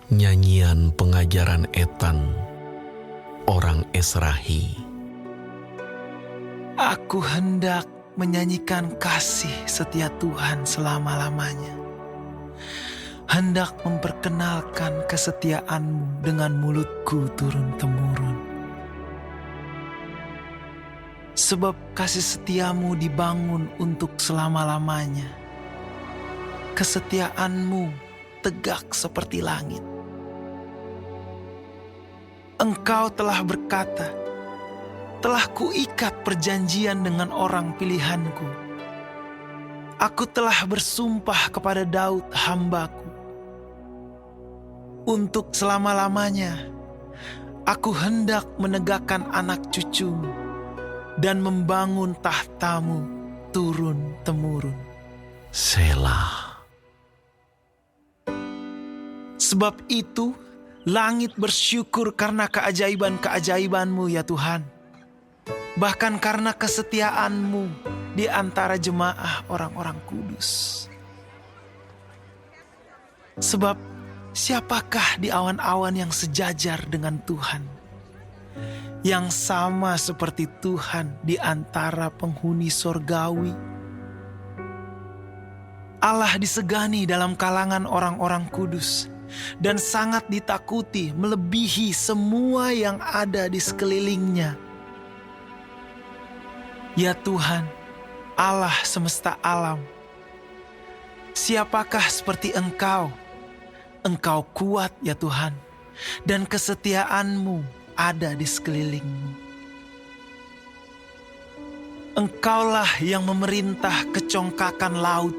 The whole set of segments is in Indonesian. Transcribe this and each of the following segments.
Nyanyian pengajaran Etan, orang Esrahi. Aku hendak menyanyikan kasih setia Tuhan selama-lamanya. Hendak memperkenalkan kesetiaan-Mu dengan mulutku turun-temurun. Sebab kasih setiamu dibangun untuk selama-lamanya. Kesetiaan-Mu tegak seperti langit. Engkau telah berkata, telah kuikat perjanjian dengan orang pilihanku. Aku telah bersumpah kepada Daud hambaku. Untuk selama-lamanya, aku hendak menegakkan anak cucumu dan membangun tahtamu turun-temurun. Selah. Sebab itu, langit bersyukur karena keajaiban-keajaiban-Mu ya Tuhan. Bahkan karena kesetiaan-Mu di antara jemaah orang-orang kudus. Sebab siapakah di awan-awan yang sejajar dengan Tuhan? Yang sama seperti Tuhan di antara penghuni sorgawi. Allah disegani dalam kalangan orang-orang kudus. Dan sangat ditakuti melebihi semua yang ada di sekelilingnya. Ya Tuhan, Allah semesta alam, siapakah seperti Engkau? Engkau kuat ya Tuhan, dan kesetiaan-Mu ada di sekelilingmu. Engkaulah yang memerintah kecongkakan laut.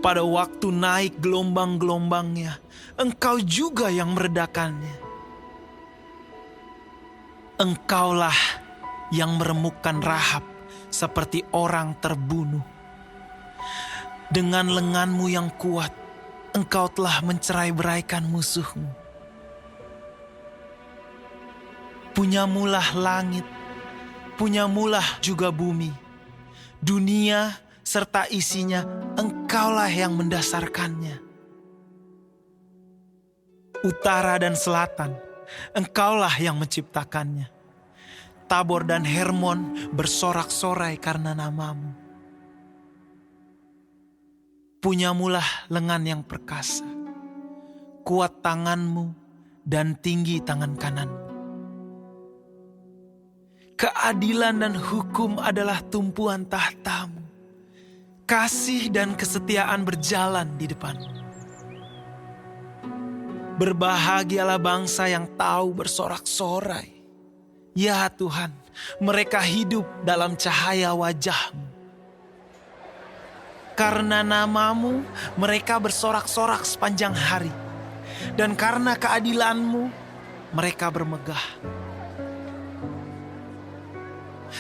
Pada waktu naik gelombang-gelombangnya, Engkau juga yang meredakannya. Engkaulah yang meremukkan Rahab seperti orang terbunuh. Dengan lengan-Mu yang kuat, Engkau telah mencerai-beraikan musuh-Mu. Punyamulah langit, punyamulah juga bumi, dunia serta isinya, Engkaulah yang mendasarkannya. Utara dan selatan, Engkaulah yang menciptakannya. Tabor dan Hermon bersorak-sorai karena nama-Mu. Punyamulah lengan yang perkasa, kuat tangan-Mu dan tinggi tangan kanan-Mu. Keadilan dan hukum adalah tumpuan tahta-Mu. Kasih dan kesetiaan berjalan di depan-Mu. Berbahagialah bangsa yang tahu bersorak-sorai. Ya Tuhan, mereka hidup dalam cahaya wajah-Mu. Karena nama-Mu, mereka bersorak-sorak sepanjang hari. Dan karena keadilan-Mu, mereka bermegah.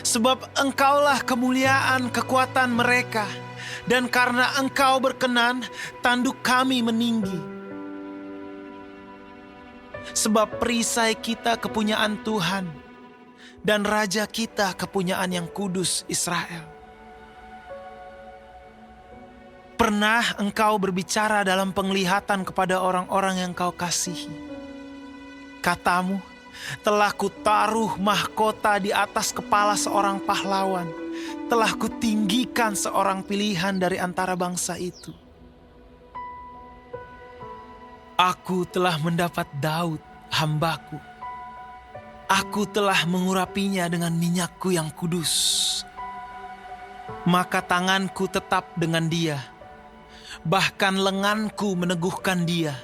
Sebab Engkaulah kemuliaan kekuatan mereka. Dan karena Engkau berkenan, tanduk kami meninggi. Sebab perisai kita kepunyaan Tuhan, dan Raja kita kepunyaan yang kudus Israel. Pernah Engkau berbicara dalam penglihatan kepada orang-orang yang Kau kasihi. Katamu, telah kutaruh mahkota di atas kepala seorang pahlawan. Telah kutinggikan seorang pilihan dari antara bangsa itu. Aku telah mendapat Daud, hambaku. Aku telah mengurapinya dengan minyakku yang kudus. Maka tanganku tetap dengan dia. Bahkan lenganku meneguhkan dia.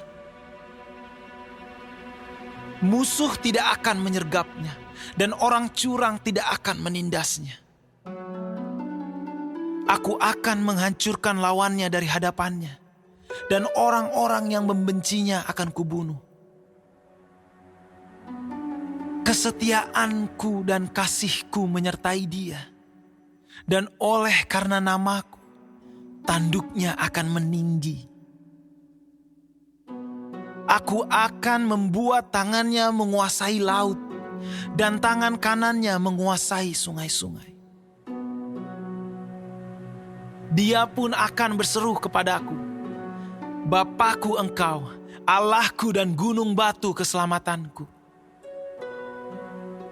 Musuh tidak akan menyergapnya, dan orang curang tidak akan menindasnya. Aku akan menghancurkan lawannya dari hadapannya, dan orang-orang yang membencinya akan kubunuh. Kesetiaanku dan kasihku menyertai dia, dan oleh karena namaku, tanduknya akan meninggi. Aku akan membuat tangannya menguasai laut, dan tangan kanannya menguasai sungai-sungai. Dia pun akan berseru kepadaku, Bapakku engkau, Allahku dan gunung batu keselamatanku.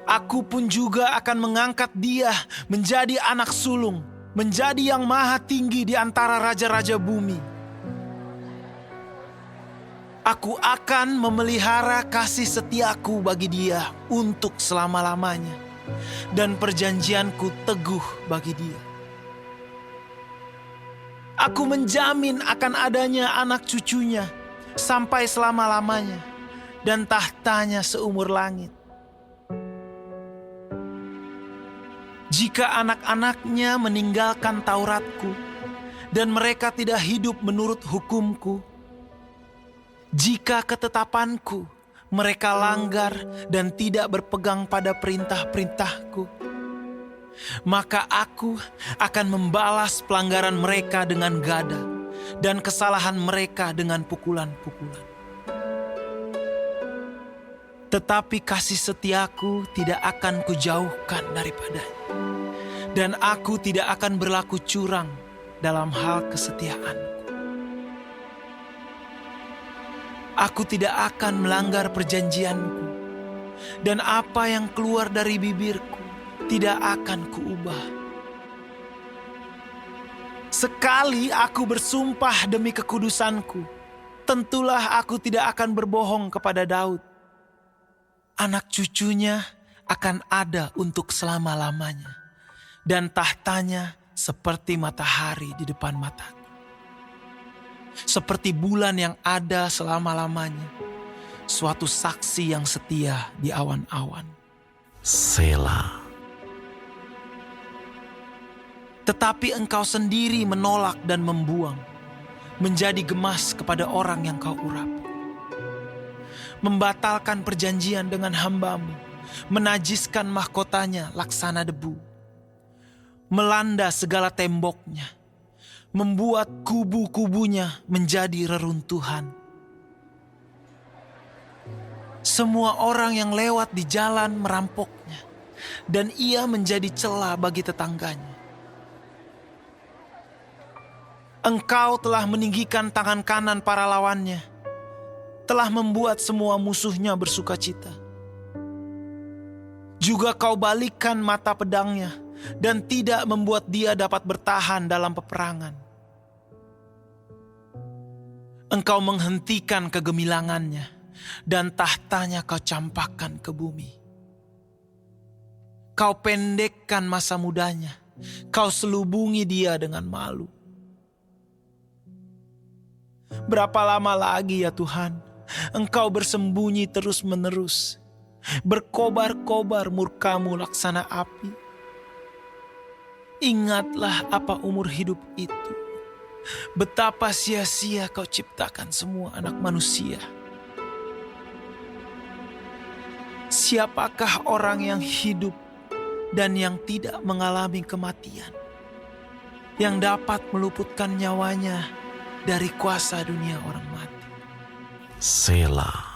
Aku pun juga akan mengangkat dia menjadi anak sulung, menjadi yang maha tinggi di antara raja-raja bumi. Aku akan memelihara kasih setiaku bagi dia untuk selama-lamanya, dan perjanjianku teguh bagi dia. Aku menjamin akan adanya anak cucunya sampai selama-lamanya, dan tahtanya seumur langit. Jika anak-anaknya meninggalkan Tauratku, dan mereka tidak hidup menurut hukumku, jika ketetapanku mereka langgar dan tidak berpegang pada perintah-perintahku, maka aku akan membalas pelanggaran mereka dengan gada dan kesalahan mereka dengan pukulan-pukulan. Tetapi kasih setiaku tidak akan kujauhkan daripadanya, dan aku tidak akan berlaku curang dalam hal kesetiaanku. Aku tidak akan melanggar perjanjianku, dan apa yang keluar dari bibirku tidak akan kuubah. Sekali aku bersumpah demi kekudusanku, tentulah aku tidak akan berbohong kepada Daud. Anak cucunya akan ada untuk selama-lamanya, dan tahtanya seperti matahari di depan mataku, seperti bulan yang ada selama-lamanya, suatu saksi yang setia di awan-awan. Selah. Tetapi engkau sendiri menolak dan membuang, menjadi gemas kepada orang yang kau urapi. Membatalkan perjanjian dengan hambamu, menajiskan mahkotanya laksana debu. Melanda segala temboknya, membuat kubu-kubunya menjadi reruntuhan. Semua orang yang lewat di jalan merampoknya, dan ia menjadi celah bagi tetangganya. Engkau telah meninggikan tangan kanan para lawannya, telah membuat semua musuhnya bersukacita. Juga kau balikkan mata pedangnya, dan tidak membuat dia dapat bertahan dalam peperangan. Engkau menghentikan kegemilangannya, dan tahtanya kau campakkan ke bumi. Kau pendekkan masa mudanya, kau selubungi dia dengan malu. Berapa lama lagi ya Tuhan, Engkau bersembunyi terus-menerus, berkobar-kobar murkamu laksana api? Ingatlah apa umur hidup itu, betapa sia-sia kau ciptakan semua anak manusia. Siapakah orang yang hidup dan yang tidak mengalami kematian, yang dapat meluputkan nyawanya dari kuasa dunia orang mati? Selah.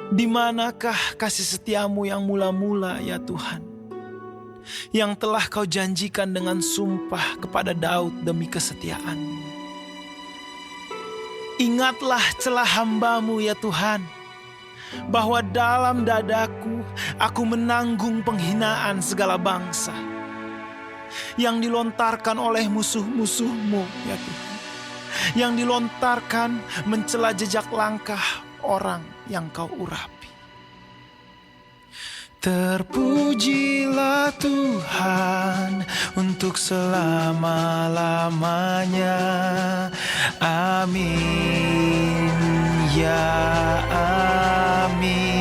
Di manakah kasih setiamu yang mula-mula ya Tuhan, yang telah kau janjikan dengan sumpah kepada Daud demi kesetiaan-Mu? Ingatlah celah hamba-Mu ya Tuhan, bahwa dalam dadaku aku menanggung penghinaan segala bangsa yang dilontarkan oleh musuh-musuh-Mu ya Tuhan, yang dilontarkan mencela jejak langkah orang yang kau urapi. Terpujilah Tuhan untuk selama-lamanya. Amin, ya amin.